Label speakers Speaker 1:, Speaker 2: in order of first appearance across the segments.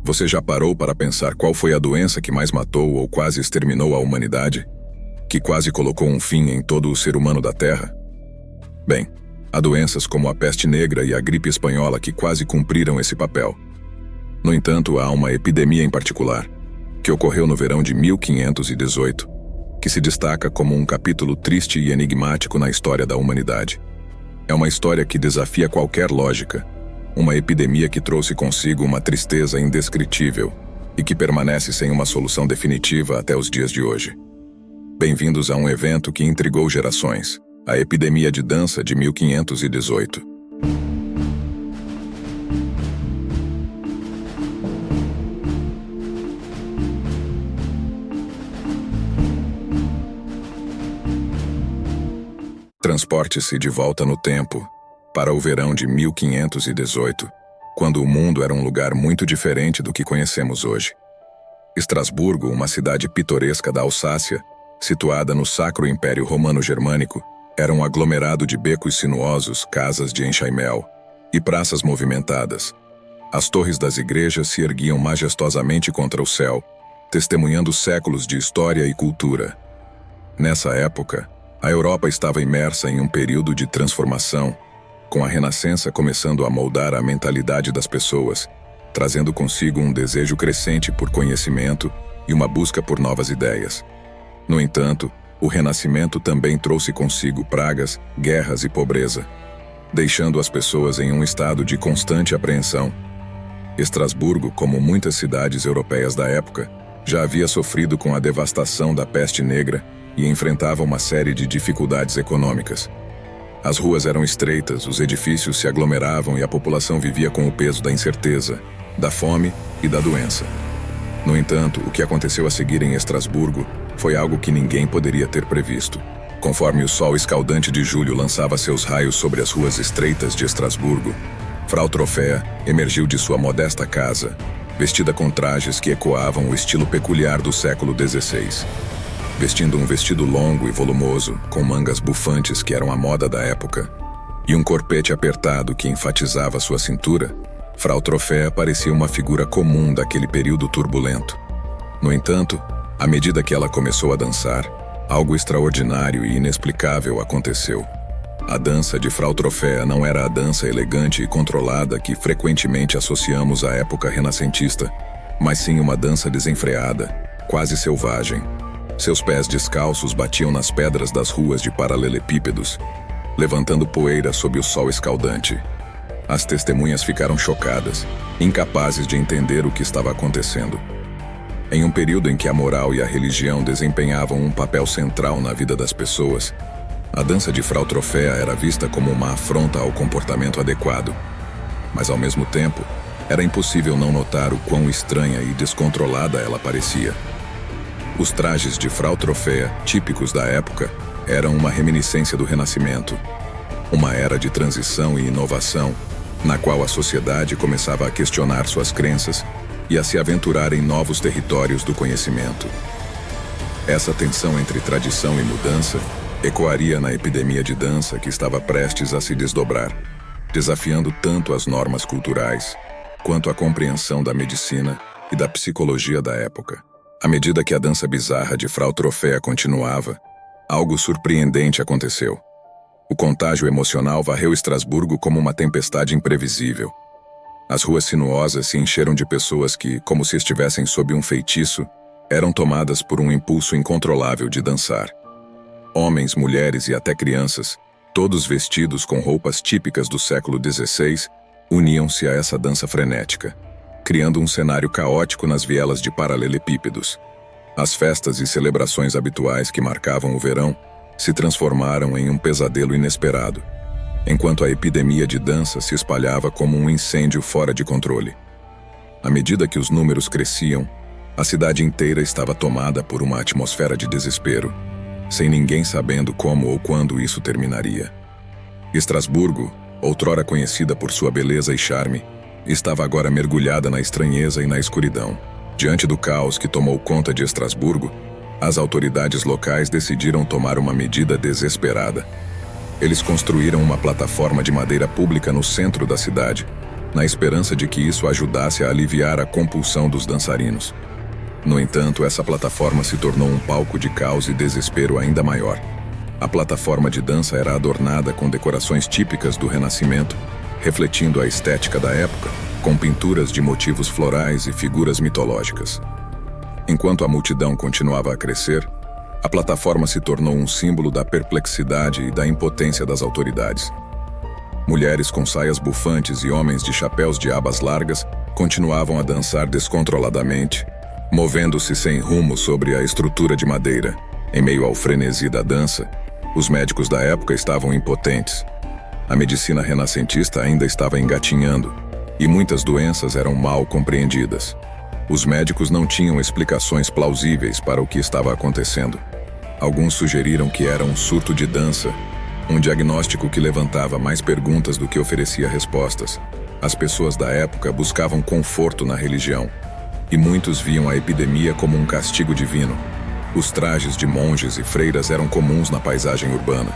Speaker 1: Você já parou para pensar qual foi a doença que mais matou ou quase exterminou a humanidade? Que quase colocou um fim em todo o ser humano da Terra? Bem, há doenças como a peste negra e a gripe espanhola que quase cumpriram esse papel. No entanto, há uma epidemia em particular, que ocorreu no verão de 1518, que se destaca como um capítulo triste e enigmático na história da humanidade. É uma história que desafia qualquer lógica, uma epidemia que trouxe consigo uma tristeza indescritível e que permanece sem uma solução definitiva até os dias de hoje. Bem-vindos a um evento que intrigou gerações, a epidemia de dança de 1518. Transporte-se de volta no tempo, para o verão de 1518, quando o mundo era um lugar muito diferente do que conhecemos hoje. Estrasburgo, uma cidade pitoresca da Alsácia, situada no Sacro Império Romano-Germânico, era um aglomerado de becos sinuosos, casas de enxaimel e praças movimentadas. As torres das igrejas se erguiam majestosamente contra o céu, testemunhando séculos de história e cultura. Nessa época, a Europa estava imersa em um período de transformação, com a Renascença começando a moldar a mentalidade das pessoas, trazendo consigo um desejo crescente por conhecimento e uma busca por novas ideias. No entanto, o Renascimento também trouxe consigo pragas, guerras e pobreza, deixando as pessoas em um estado de constante apreensão. Estrasburgo, como muitas cidades europeias da época, já havia sofrido com a devastação da peste negra e enfrentava uma série de dificuldades econômicas. As ruas eram estreitas, os edifícios se aglomeravam e a população vivia com o peso da incerteza, da fome e da doença. No entanto, o que aconteceu a seguir em Estrasburgo foi algo que ninguém poderia ter previsto. Conforme o sol escaldante de julho lançava seus raios sobre as ruas estreitas de Estrasburgo, Frau Trofea emergiu de sua modesta casa, vestida com trajes que ecoavam o estilo peculiar do século XVI. Vestindo um vestido longo e volumoso, com mangas bufantes que eram a moda da época, e um corpete apertado que enfatizava sua cintura, Frau Trofea parecia uma figura comum daquele período turbulento. No entanto, à medida que ela começou a dançar, algo extraordinário e inexplicável aconteceu. A dança de Frau Trofea não era a dança elegante e controlada que frequentemente associamos à época renascentista, mas sim uma dança desenfreada, quase selvagem. Seus pés descalços batiam nas pedras das ruas de paralelepípedos, levantando poeira sob o sol escaldante. As testemunhas ficaram chocadas, incapazes de entender o que estava acontecendo. Em um período em que a moral e a religião desempenhavam um papel central na vida das pessoas, a dança de Frau Trofea era vista como uma afronta ao comportamento adequado. Mas ao mesmo tempo, era impossível não notar o quão estranha e descontrolada ela parecia. Os trajes de Frau Trofea, típicos da época, eram uma reminiscência do Renascimento, uma era de transição e inovação, na qual a sociedade começava a questionar suas crenças e a se aventurar em novos territórios do conhecimento. Essa tensão entre tradição e mudança ecoaria na epidemia de dança que estava prestes a se desdobrar, desafiando tanto as normas culturais, quanto a compreensão da medicina e da psicologia da época. À medida que a dança bizarra de Frau Trofea continuava, algo surpreendente aconteceu. O contágio emocional varreu Estrasburgo como uma tempestade imprevisível. As ruas sinuosas se encheram de pessoas que, como se estivessem sob um feitiço, eram tomadas por um impulso incontrolável de dançar. Homens, mulheres e até crianças, todos vestidos com roupas típicas do século XVI, uniam-se a essa dança frenética, criando um cenário caótico nas vielas de paralelepípedos. As festas e celebrações habituais que marcavam o verão se transformaram em um pesadelo inesperado, enquanto a epidemia de dança se espalhava como um incêndio fora de controle. À medida que os números cresciam, a cidade inteira estava tomada por uma atmosfera de desespero, sem ninguém sabendo como ou quando isso terminaria. Estrasburgo, outrora conhecida por sua beleza e charme, estava agora mergulhada na estranheza e na escuridão. Diante do caos que tomou conta de Estrasburgo, as autoridades locais decidiram tomar uma medida desesperada. Eles construíram uma plataforma de madeira pública no centro da cidade, na esperança de que isso ajudasse a aliviar a compulsão dos dançarinos. No entanto, essa plataforma se tornou um palco de caos e desespero ainda maior. A plataforma de dança era adornada com decorações típicas do Renascimento, refletindo a estética da época, com pinturas de motivos florais e figuras mitológicas. Enquanto a multidão continuava a crescer, a plataforma se tornou um símbolo da perplexidade e da impotência das autoridades. Mulheres com saias bufantes e homens de chapéus de abas largas continuavam a dançar descontroladamente, movendo-se sem rumo sobre a estrutura de madeira. Em meio ao frenesi da dança, os médicos da época estavam impotentes. A medicina renascentista ainda estava engatinhando, e muitas doenças eram mal compreendidas. Os médicos não tinham explicações plausíveis para o que estava acontecendo. Alguns sugeriram que era um surto de dança, um diagnóstico que levantava mais perguntas do que oferecia respostas. As pessoas da época buscavam conforto na religião, e muitos viam a epidemia como um castigo divino. Os trajes de monges e freiras eram comuns na paisagem urbana,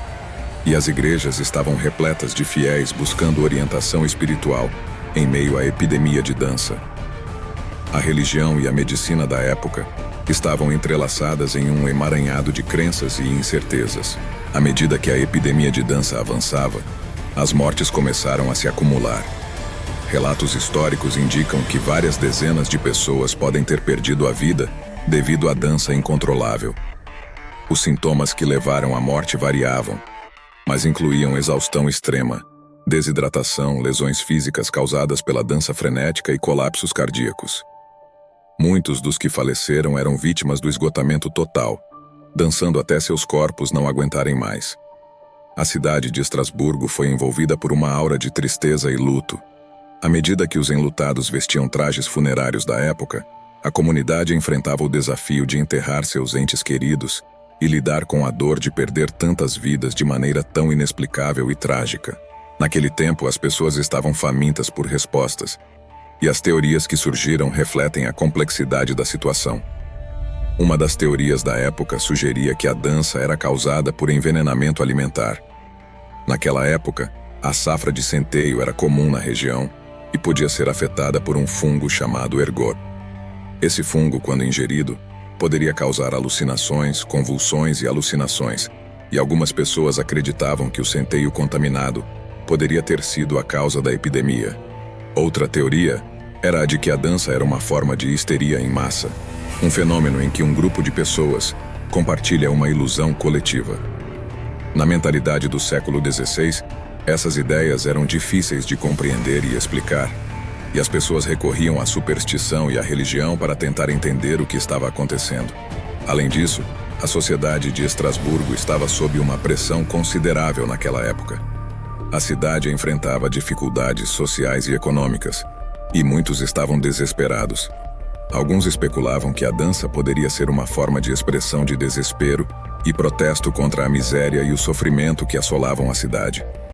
Speaker 1: e as igrejas estavam repletas de fiéis buscando orientação espiritual em meio à epidemia de dança. A religião e a medicina da época estavam entrelaçadas em um emaranhado de crenças e incertezas. À medida que a epidemia de dança avançava, as mortes começaram a se acumular. Relatos históricos indicam que várias dezenas de pessoas podem ter perdido a vida devido à dança incontrolável. Os sintomas que levaram à morte variavam, mas incluíam exaustão extrema, desidratação, lesões físicas causadas pela dança frenética e colapsos cardíacos. Muitos dos que faleceram eram vítimas do esgotamento total, dançando até seus corpos não aguentarem mais. A cidade de Estrasburgo foi envolvida por uma aura de tristeza e luto. À medida que os enlutados vestiam trajes funerários da época, a comunidade enfrentava o desafio de enterrar seus entes queridos e lidar com a dor de perder tantas vidas de maneira tão inexplicável e trágica. Naquele tempo, as pessoas estavam famintas por respostas, e as teorias que surgiram refletem a complexidade da situação. Uma das teorias da época sugeria que a dança era causada por envenenamento alimentar. Naquela época, a safra de centeio era comum na região e podia ser afetada por um fungo chamado ergot. Esse fungo, quando ingerido, poderia causar alucinações, convulsões e alucinações, e algumas pessoas acreditavam que o centeio contaminado poderia ter sido a causa da epidemia. Outra teoria era a de que a dança era uma forma de histeria em massa, um fenômeno em que um grupo de pessoas compartilha uma ilusão coletiva. Na mentalidade do século XVI, essas ideias eram difíceis de compreender e explicar, e as pessoas recorriam à superstição e à religião para tentar entender o que estava acontecendo. Além disso, a sociedade de Estrasburgo estava sob uma pressão considerável naquela época. A cidade enfrentava dificuldades sociais e econômicas, e muitos estavam desesperados. Alguns especulavam que a dança poderia ser uma forma de expressão de desespero e protesto contra a miséria e o sofrimento que assolavam a cidade.